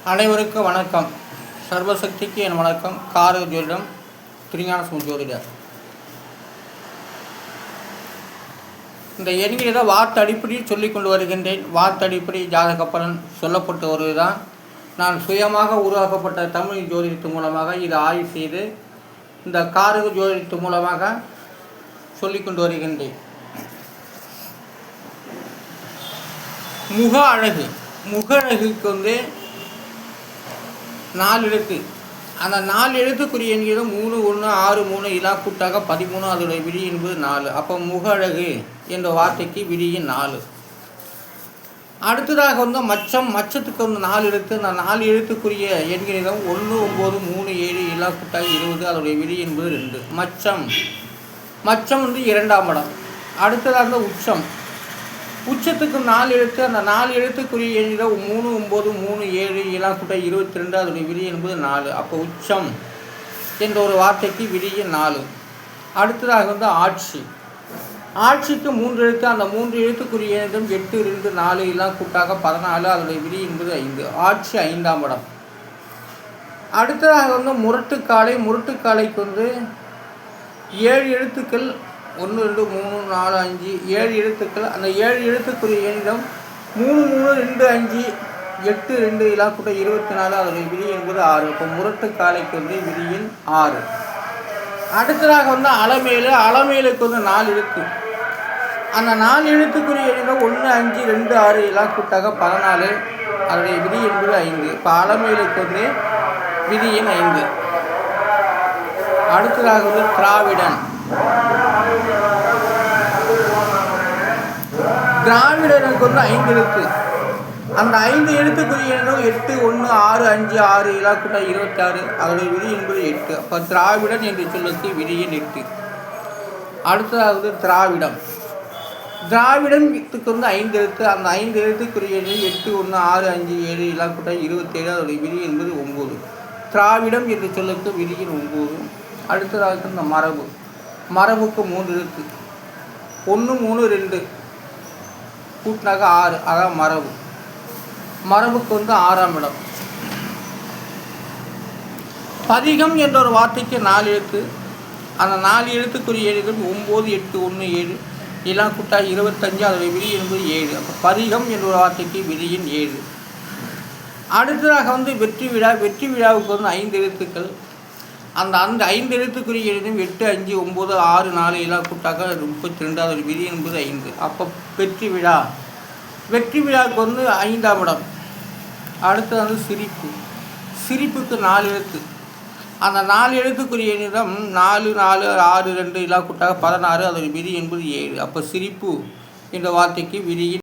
அனைவருக்கும் வணக்கம். சர்வசக்திக்கு என் வணக்கம். காரக ஜோதிடம் திருஞான ஜோதிடர். இந்த எண்களை வார்த்தை அடிப்படையில் சொல்லிக் கொண்டு வருகின்றேன். வார்த்தை அடிப்படை ஜாதக பலன் சொல்லப்பட்டு வருவதுதான். நான் சுயமாக உருவாக்கப்பட்ட தமிழ் ஜோதிடத்தின் மூலமாக இதை ஆய்வு செய்து இந்த காரக ஜோதிடத்தின் மூலமாக சொல்லிக் கொண்டு வருகின்றேன். முக அழகு. முக அழகுக்கு 4 எழுத்து. அந்த 4 எழுத்துக்குரிய என்கிறது 3 1 6 3 இலா கூட்டாக 13. அதோடைய விதி என்பது 4. அப்போ முக அழகு என்ற வார்த்தைக்கு விதியின் 4. அடுத்ததாக மச்சம். மச்சத்துக்கு 4 எழுத்து. அந்த 4 எழுத்துக்குரிய எண்களிடம் 1 9 3 7 இலா கூட்டாக 20. அதோடைய விதி என்பது 2. மச்சம் 2ஆம் இடம். அடுத்ததாக உச்சம். உச்சத்துக்கு 4 எழுத்து. அந்த 4 எழுத்துக்குரிய எண்ணிடம் 3 9 3 7 இலா கூட்டாக 22. அதோடைய விதி என்பது 4. அப்போ உச்சம் என்ற ஒரு வார்த்தைக்கு விதியின் 4. அடுத்ததாக ஆட்சி. ஆட்சிக்கு 3 எழுத்து. அந்த 3 எழுத்துக்குரிய எண்ணிடம் 8 2 4 இலா கூட்டாக 14. அதோடைய விதி என்பது 5. ஆட்சி 5ஆம் இடம். அடுத்ததாக முரட்டுக்காலை. முரட்டுக்காலைக்கு 7 எழுத்துக்கள். 1 2 3 4 5 7 எழுத்துக்கள். அந்த 7 எழுத்துக்குரிய எண்ணிடம் 3 3 2 5 8 2 இலா கூட்ட 24. அதோடைய விதி என்பது 6. இப்போ முரட்டுக்காலைக்கு விதியின் 6. அடுத்ததாக அலமேலு. அலமேலுக்கு 4 எழுத்து. அந்த 4 எழுத்துக்குரிய எண்ணிடம் 1 5 2 6 இலா கூட்டாக 14. அதோடைய விதி என்பது 5. இப்போ அலமேலுக்கு விதியின் 5. அடுத்ததாக திராவிடன். திராவிடனுக்கு 5 எழுத்து. அந்த 5 எழுத்துக்குரிய எண்ணும் 8 1 6 5 6 இலா கூட்ட 26. அதோடைய விதி என்பது 8. அப்போ திராவிடன் என்று சொல்லுக்கு விதியின் 8. அடுத்ததாவது திராவிடம். திராவிடத்துக்கு 5 எழுத்து. அந்த 5 எழுத்துக்குரிய எண்ணில் 8 1 6 5 7 இலா கூட்ட 27. அதோடைய விதி என்பது 9. திராவிடம் என்று சொல்லுக்கு விதியின் 9. அடுத்ததாக மரபு. மரபுக்கு 3 எழுத்து. 1 3 2 கூட்டினாக 6. அதான் மரபு. மரபுக்கு 6ஆம் இடம். பதிகம் என்ற ஒரு வார்த்தைக்கு 4 எழுத்து. அந்த 4 எழுத்துக்குரிய எண்ணிடம் 9 8 1 7 இலா கூட்டா 25. அதோடைய விதி என்பது 7. அப்போ பதிகம் என்ற ஒரு வார்த்தைக்கு விதியின் 7. அடுத்ததாக வெற்றி விழா. வெற்றி விழாவுக்கு 5 எழுத்துக்கள். அந்த 5 எழுத்துக்குரிய எண்ணிடம் 8 5 9 6 4 இலா கூட்டாக 32. அதோட விதி என்பது 5. அப்போ வெற்றி விழா. வெற்றி விழாவுக்கு 5ஆம் இடம். அடுத்தது சிரிப்பு. சிரிப்புக்கு 4 எழுத்து. அந்த 4 எழுத்துக்குரிய எண்ணிடம் 4 4 6 2 இலா கூட்டாக 16. அதோட விதி என்பது 7. அப்போ சிரிப்பு என்ற வார்த்தைக்கு விதியின்